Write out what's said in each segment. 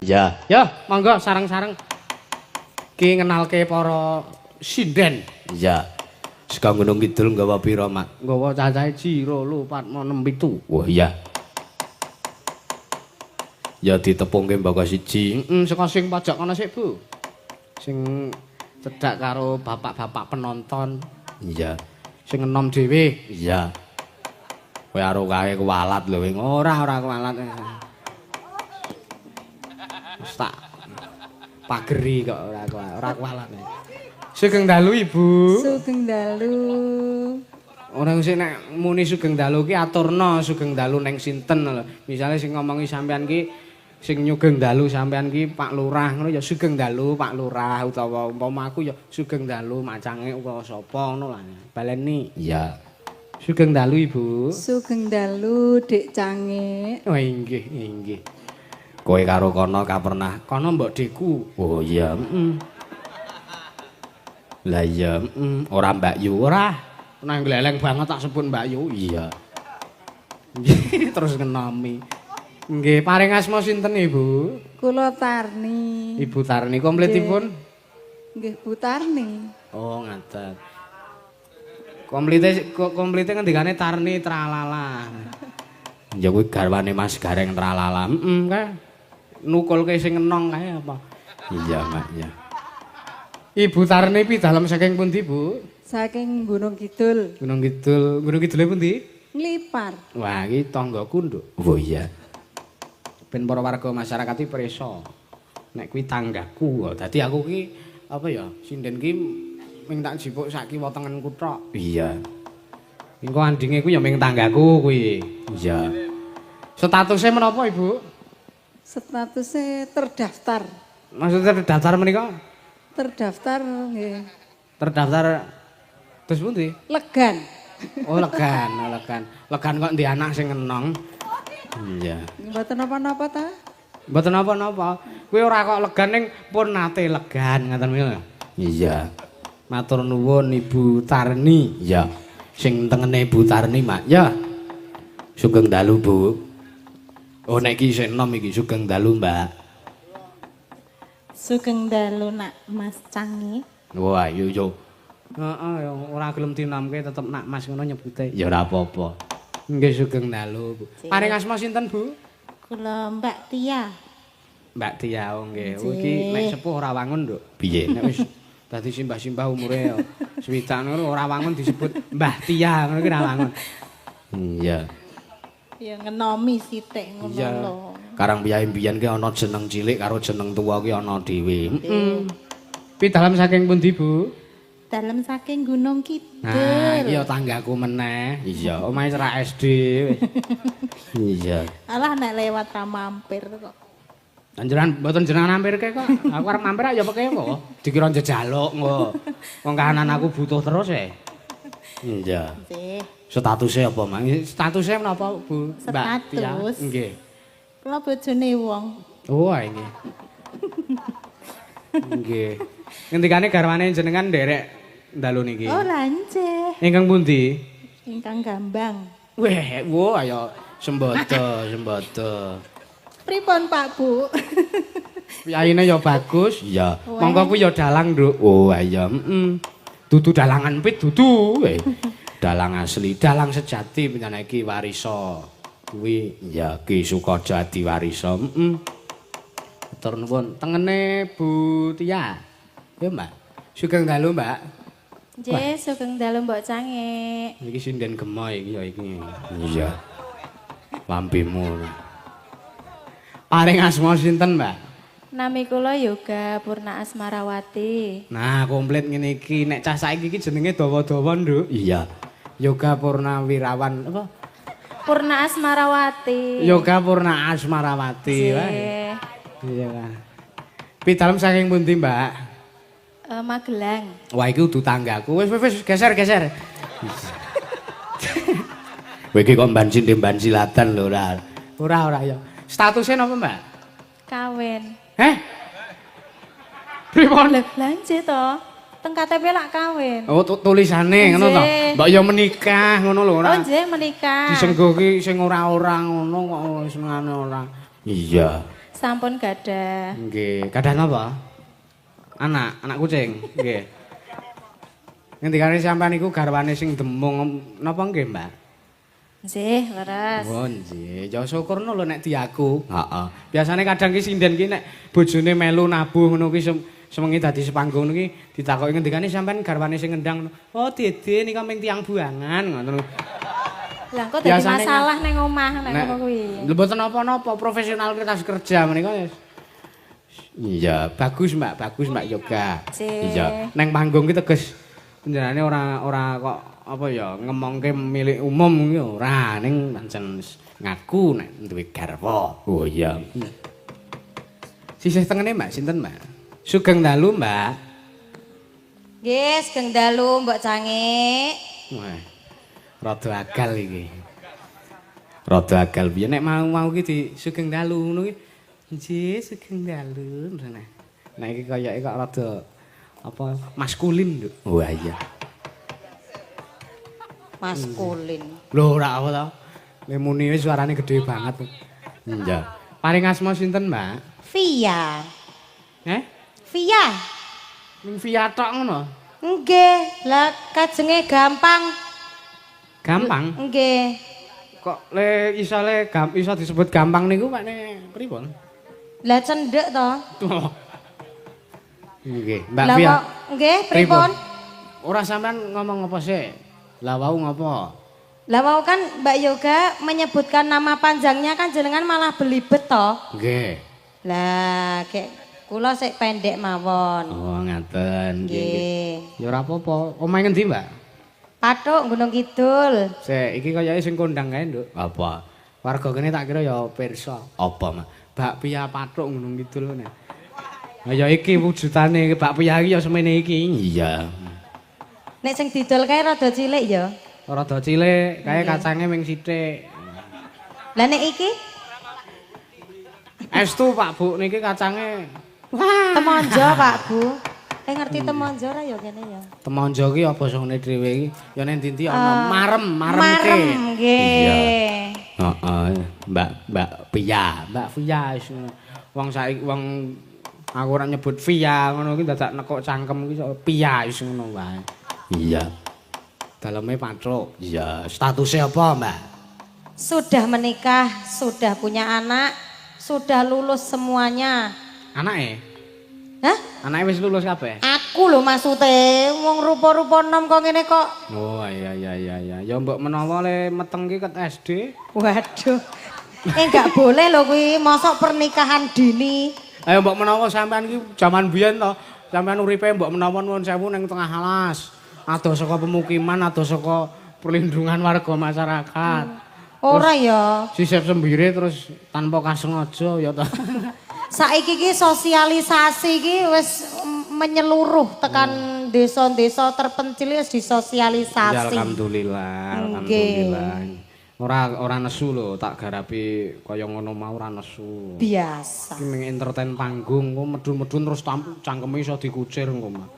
Ya. Ya, monggo sareng-sareng. Ki ngenalke para sinden. Ya. Saka Gunung Kidul nggawa pira, Mak? Nggawa cacahe Jiro 4 6 7. Wah, iya. Ya ditepungke mbaka siji. Saka sing pojok kono sik, Bu. Sing cedhak karo bapak-bapak penonton. Iya. Sing enom dhewe. Iya. Kowe karo kae kualat lho, wing. Ora kualat. Wis tak pageri kok ora kualat. Sugeng dalu, Ibu. Sugeng dalu. Orang sing nek muni sugeng dalu ki aturna sugeng dalu ning sinten lho. Misale sing ngomongi sampean ki sing nyugeng dalu sampean ki Pak Lurah ngono ya sugeng dalu Pak Lurah utawa umpama aku ya sugeng dalu macange utawa sapa ngono lah. Baleni. Iya. Sugeng dalu Ibu. Sugeng dalu Dik Cange. Oh inggih, inggih. Kowe karo kono ka pernah. Kono mbok Deku. Oh iya. Lah iya, ora Mbak Yu ora. Nang gleleng banget tak sebut Mbak Yu. Iya. Terus ngenomi. Nggih, paring asma sinten Ibu? Kula Tarni. Ibu Tarni kompletipun? Nggih, Bu Tarni. Oh, ngaten. Komplite ngendikane Tarni tralala. Ya kuwi garwane Mas Gareng tralala. Kae. Nukulke sing enong kae apa? Iya, Mak, ya. Ibu Tarni pidalem saking pundi, Bu? Saking Gunung Kidul. Gunung Kidul. Gunung Kidule pundi? Nglipar. Wah, iki tanggaku, Nduk. Oh iya. Ben para warga masyarakat iki preso. Nek kuwi tanggaku. Dadi aku ki apa ya? Sinden ki ming tak jipuk sak kiwa tengenku tok. Iya. Engko andinge kuwi ya ming tanggaku kuwi. Iya. Statusnya menapa, Ibu? Statusnya terdaftar. Maksudnya terdaftar menika? Terdaftar nggih. Terdaftar terus pundi? Legan. Oh, legan, oh, legan. Legan kok ndi anak sing enong. Iya. Mboten napa-napa ta? Mboten napa-napa. Kuwi ora kok legan ning pun nate legan ngoten niku. Iya. Matur nuwun Ibu Tarni. Iya. Sing tengene Bu Tarni, Mak. Ya. Sugeng dalu, Bu. Oh, nek iki sing enom iki sugeng dalu, Mbak. Sugeng dalu nak Mas Cange. Wah, yo. Heeh, ya ora gelem dinamke tetep nak Mas ngono nyebute. Ya ora apa-apa. Nggih sugeng dalu, Bu. Paring asma sinten, Bu? Kula Mbak Tia. Mbak Tia, oh nggih. Iki nek sepuh ora wangun, Nduk. Piye? Nek wis dadi simbah-simbah umure ya swidak ngono ora wangun disebut Mbah Tia ngono ki ora wangun. Iya. Ya ngenomi sithik ngono Iya. lho. Karang biyen ki ana jeneng cilik karo jeneng tuwa ki ana dhewe. Pidalem saking pundi, Bu? Dalem saking Gunung Kidul. Nah, iya tanggaku meneh. Iya. Omahe cerak SD wis. Iya. Alah nek lewat ra mampir kok. Anjuran mboten jenengan mampirke kok. Aku arep mampir ya peke kok. Dikira njejaluk kok. Wong kahanan aku butuh terus e. Iya. Nggih. Statusnya apa, Mak? Statusnya menapa, Bu? Mbak Tia? Status. Nggih. Kula bojone wong. Oh, nggih. Nggih. Ngendikane garwane jenengan nderek dalu niki. Oh, lanceh. Ingkang pundi? Ingkang Gambang. Weh, wo ayo sembodo. Pripun Pak Bu? Yaine ya bagus. Iya. Monggo kuwi ya dalang, Nduk. Oh, iya. Dudu dalangan pit dudu. Dalang asli, dalang sejati penyana iki warisa. Kuwi ya Ki Sukajadi warisa. Matur nuwun. Tengene Bu Tia. Ya, Mbak. Sugeng dalu, Mbak. Nggih, sugeng dalu Mbok Cange. Iki sinden gemo iki ya iki. Iya. Lampimu. Paring asma sinten, Mbak? Nami kula Yoga Purna Asmarawati. Nah, komplit ngene iki. Nek cah saiki iki jenenge dawa-dawa, Nduk. Iya. Yoga Purnawirawan apa? Purna Asmarawati. Yoga Purna Asmarawati. Nggih. Iya, Pak. Pidalem saking pundi, Mbak? Magelang. Wah, iki udu tanggaku. Wis geser. Kowe iki kok mban silatan lho, ora. Ora ya. Statusnya napa, Mbak? Kawin. Heh? Pripun? Lah lanje to. Teng KTP lak kawin. Oh, tulisane ngono to. Nggih. Mbak ya menikah ngono lho ora. Oh nggih menikah. Disenggo ki sing ora-ora ngono kok senengane ora. Iya. Sampun gadah. Nggih, gadah napa? Anak kucing. Nggih. Ngendikane sampean iku garwane sing demung napa nggih, Mbak? Nggih, leres. Oh, nggih. Ya syukurno lho nek diaku. Heeh. Biasane kadang ki sinden ki nek bojone melu nabuh ngono ki semengi dadi sepanggung ngono ki ditakoki ngendikane sampean garwane sing ngendang. Oh, Dede nika ming tiyang buangan ngono. Lah kok dadi Biasane masalah ning omah nek ngono kuwi. Lha mboten napa-napa, profesional kita kerja menika wis. Iya, bagus Mbak Yoga. Iya, neng panggung ki teges penjenengane ora kok apa ya ngemongke milik umum ki ora, ning pancen ngaku nek duwe garwa. Oh iya. Sisih tengene Mbak, sinten Mbak? Sugeng dalu Mbak. Nggih, Sugeng dalu Mbok Cangik. Wah. Rada agal iki. Rada agal piye nek mau ki di sugeng dalu ngono ki. Nggih, sugeng dalu. Nah iki kayake kok rada apa maskulin, Nduk. Wah iya. Maskulin. Lho ora apa to. Lemune wis suarane gedhe banget. Iya. Paring asma sinten, Mbak? Via. Via. Ning via tok ngono. Nggih, lah kajenge gampang. Gampang? Nggih. Kok iso disebut gampang niku makne pripun? Lah cendhek to. Nggih, Mbak Lah Via. kok nggih pripun? Ora sampean ngomong apa sih? Lah wau ngopo? Lah mau kan Mbak Yoga menyebutkan nama panjangnya kan jenengan malah belibet to. Nggih. Lah kek kula sik pendek mawon. Oh, ngaten. Nggih. Ya ora apa-apa. Omahe ngendi, Mbak? Pathuk Gunung Kidul. Sik, iki kayake sing kondang kae, Nduk. Apa? Warga kene tak kira ya pirsa. Apa, Mak? Bakpia Pathuk Gunung Kidul ngene. Lah ya iki wujudane bakpia iki ya semene iki. Iya. Nek sing didol kae rada cilik ya. Rada cilik, kae kacange ming sithik. Lah nek iki Estu Pak Bu niki kacange. temonjo Pak Bu. Ngerti temonjo ora ya kene ya. Temonjo ki apa sone dhewe iki? Ya nek ndi ana marem ki. Marem nggih. Heeh, Mbak Pia wis wong saiki wong aku ora nyebut Via ngono ki dadak nekuk cangkem ki Pia wis ngono wae. Iya. Daleme Patruk. Iya, statusnya apa, Mbak? Sudah menikah, sudah punya anak, sudah lulus semuanya. Anake? Hah? Anake wis lulus kabeh? Aku lho maksude, wong rupa-rupa nom kok ngene kok. Oh, iya. Ya mbok menawa le meteng ki ket SD. Waduh. Enggak boleh lho kuwi, mosok pernikahan dini. Ayo mbok menawa sampean ki jaman biyen to, sampean uripe mbok menawa nuwun sewu ning tengah alas. Ado saka pemukiman, ado saka perlindungan warga masyarakat. Ora ya. Sisip sembire terus tanpa kasengaja ya to. Saiki ki sosialisasi ki wis menyeluruh tekan desa-desa terpencil wis disosialisasi. Ya, alhamdulillah. Ora nesu lho, tak garapi kaya ngono mau ora nesu. Biasa. Iki ming entertain panggung, kok medun-medun terus cangkeme iso dikucir engko, Mak.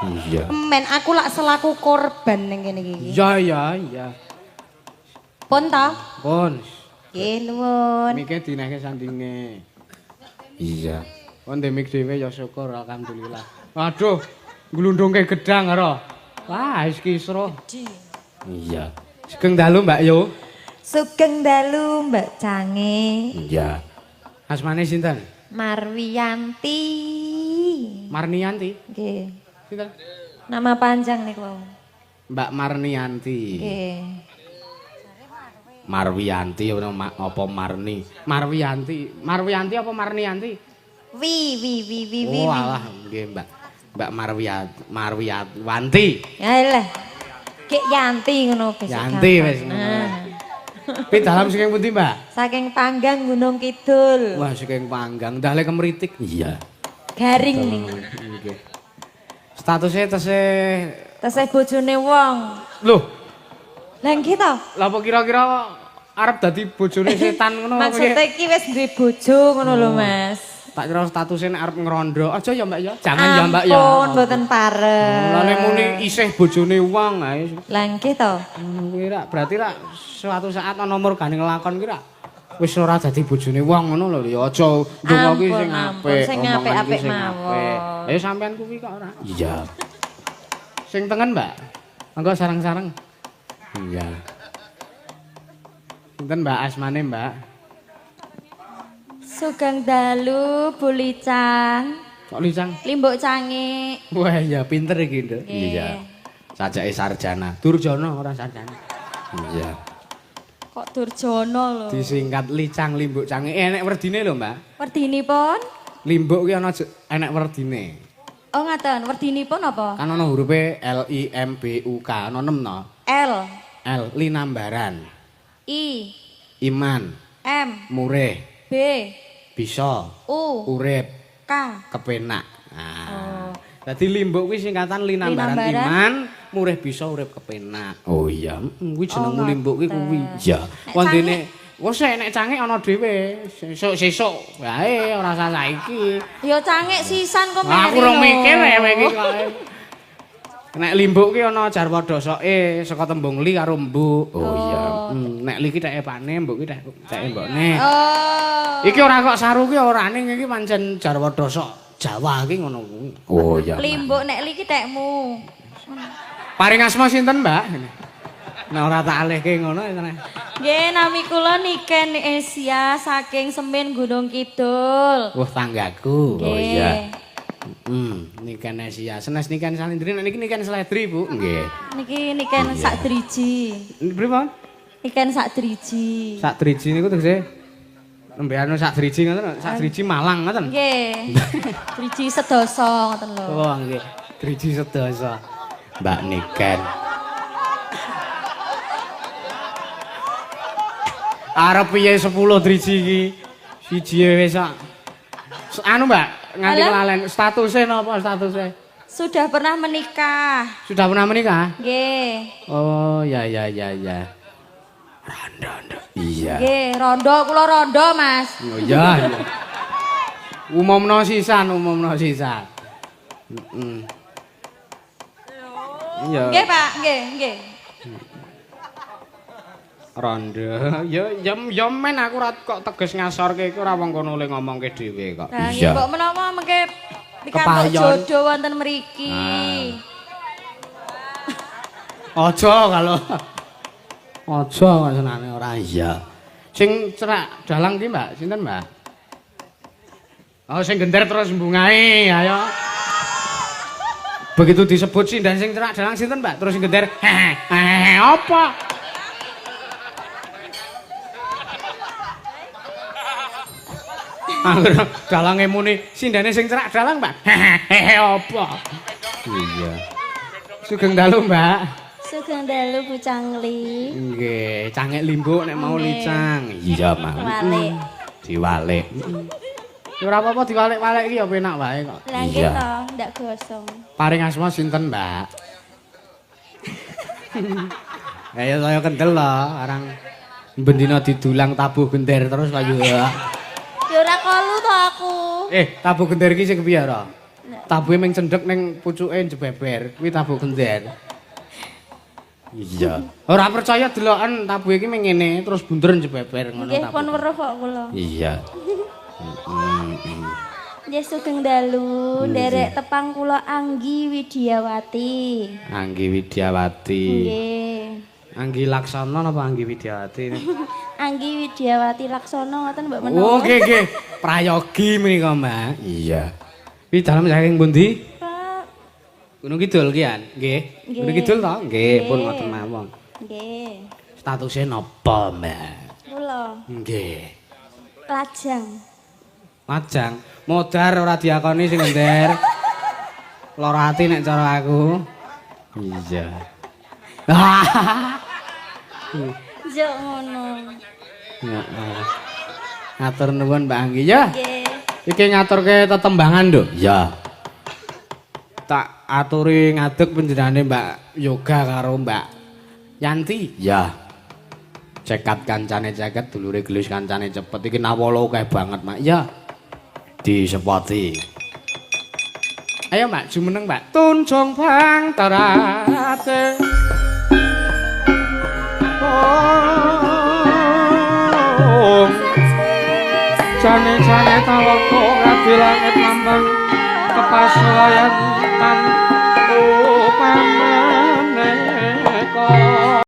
Iya. Men aku lak selaku korban ning kene iki. Iya. Pun ta? Pun. Nggih nuwun. Mike dinehke sandinge. Iya. Kon ndemik dhewe ya syukur alhamdulillah. Waduh, glundungke gedang karo. Wah, wis kisruh. Iya. Sugeng dalu, Mbak Yo. Sugeng dalu Mbak Cange. Iya. Asmane sinten? Marwiyanti. Marnianti. Nggih. Sinten? Nama panjang niku. Mbak Marnianti. Nggih. Marwiyanti apa Marni? Marwiyanti apa Marnianti? Wi. Oh alah nggih Mbak Marwiyanti. Yalah. Kek Yanti ngono wis. Yanti wis ngono. Pi dalam saking pundi, Mbak? Saking Panggang Gunung Kidul. Wah, saking Panggang, ndale kemritik. Iya. Garing ning. Nggih. Statusnya Tesih bojone wong. Loh, Lah nggih to? lha apa kira-kira arep dadi bojone setan ngono apa piye? Maksudnya iki wis duwe bojo ngono lho, Mas. Tak kira statusnya nek arep ngerondo. Aja ya, Mbak ya. Jangan ya, Mbak ya. Ampun, mboten pareng. Lah nek muni isih bojone wong ae. Lah nggih to? Kuwi rak berarti rak suatu saat ana nomor gane nglakon ki rak wis ora dadi bojone wong ngono lho ya aja ndonga kuwi sing apik. Sing apik-apik mawon. Ayo sampean kuwi kok ora. Iya. Sing tengen, Mbak. Monggo sareng-sareng. Iya. Sinten Mbak asmane, Mbak? Sugeng dalu Bulicang. Kok licang? Limbuk Cangi. Wah, ya pinter iki, Nduk. Iya. Sajake sarjana. Durjana ora sarjana. Iya. Kok Durjono lho. Disingkat licang limbuk cange. Enek werdine lho, Mbak. Werdinipun? Limbuk ki ana enek werdine. Oh ngaten, werdinipun apa? Kan ana hurufe L I M B U K, ana 6 no. L L linambaran. I Iman, M murih, B bisa, U urip, K. kepenak. Nah. Dadi limbuk kuwi singkatan linambaran Linambaran. iman, murih bisa urip kepenak. Oh iya. Kuwi jenengmu limbuk ki kuwi. Iya. Wondene wis nek cangik ana dhewe. Sesuk wae ora usah saiki. Ya cangik sisan kok Aku ora mikir iki kok. Nek limbuk ki ana jarwa dosoke saka tembung li karo mbuk. Oh iya. Nek li ki teke pane, mbuk ki teke mbokne. Oh. Iki ora kok saru ki ora ning iki pancen jarwa dosok Jawa ki ngono kuwi. Oh iya. Limbuk nek li ki tekmu. Paring asma sinten, Mbak? Nek ora tak alihke ngono ya. Nggih, nami kula Niken Asia saking Semin Gunung Kidul. Wah, tanggaku. Oh iya. Niken Asia. Senes niken salindri, nek niki niken seledri, Bu. Nggih. Niki Niken sak driji. Pripun? Niken sak driji. Sak driji niku tegese nembe anu sak driji ngoten, sak driji Malang ngoten. Nggih. Driji sedasa ngoten lho. Oh, nggih. Driji sedasa. Mbak Niken. Arep piye 10 driji iki? Siji wis sak. Anu, Mbak, nganti Halo? kelalen statusnya napa statusnya? Sudah pernah menikah. Sudah pernah menikah? Nggih. Oh, ya. Randa. Iya. Nggih, rondo kula rondo, Mas. Oh iya. Umumno sisan. Iya. Nggih, Pak, nggih. Rondo. Ya men aku ora kok teges ngasorke iki ora wong kono le ngomongke dhewe kok. Lah Iya. nggih kok menawa mengke pikantuk Kepayon. jodoh wonten mriki. Aja kalau. Aja kok senane ora. Iya. Sing cerak dalang ki, Mbak? Sinten, Mbak? Oh, sing gender terus mbungae, ayo. Begitu disebut sih dan sing cerak dalang sinten, Mbak? Terus sing gender, apa? Angger dalange muni sindane sing cerak dalang, Mbak. Apa? Iya. Sugeng dalu, Mbak. Sugeng dalu Bu Cangli. Nggih, cangek limbuk nek mau Nggih. licang. Iya, Mang. Walik. Diwalik. Ya ora apa-apa diwalik-walik iki ya penak wae kok. Lah nggih Iya. to, ndak gosong. Paring asma sinten, Mbak? Ya saya kendel lho, arang bendina didulang tabuh gender terus kayu ya. Ya ora kolu to aku. Tabuh gender iki sing kepiye ora? Tabuhe ming cendhek ning pucuke jebeber, kuwi tabuh gender. Iya. Ora percaya deloken tabuhe iki ming ngene terus bunder jebeber ngono Nggih pun tabuh. weruh kok kula. Iya. Nggih sugeng dalu, nderek tepang kula Anggi Widiawati. Anggi Widiawati. Nggih. Anggi Laksana napa Anggi Widiawati? Anggi Widiawati Laksono ngoten Mbak menawa. Oh, nggih. Prayogi menika, Mbak. Iya. Kuwi dalem saking pundi? Pak. Gunung Kidul ki an, nggih. Nggih. Gunung Kidul to? Nggih, pun Nggih. ngoten mawon. Nggih. Statusnya napa, Mbak? Kula Nggih. lajang. Majang, modar ora diakoni sing ngender. Lara ati nek cara aku. Iya. Jok ngono. Heeh. Ngatur nuwun Mbak Anggi ya. Nggih. Iki ngaturke tetembangan, Nduk. Iya. Tak aturi ngadeg panjenengane Mbak Yoga karo Mbak Yanti. Iya. Cekat kancane ceket, dulure gelis kancane cepet. Iki nawala akeh banget, Mak. Ya. Disepoti. Ayo, Mbak, jumeneng, Mbak. Tunjung bang tarate. Oh. jane-jane taloko ngadi langit lambang kepasuwayan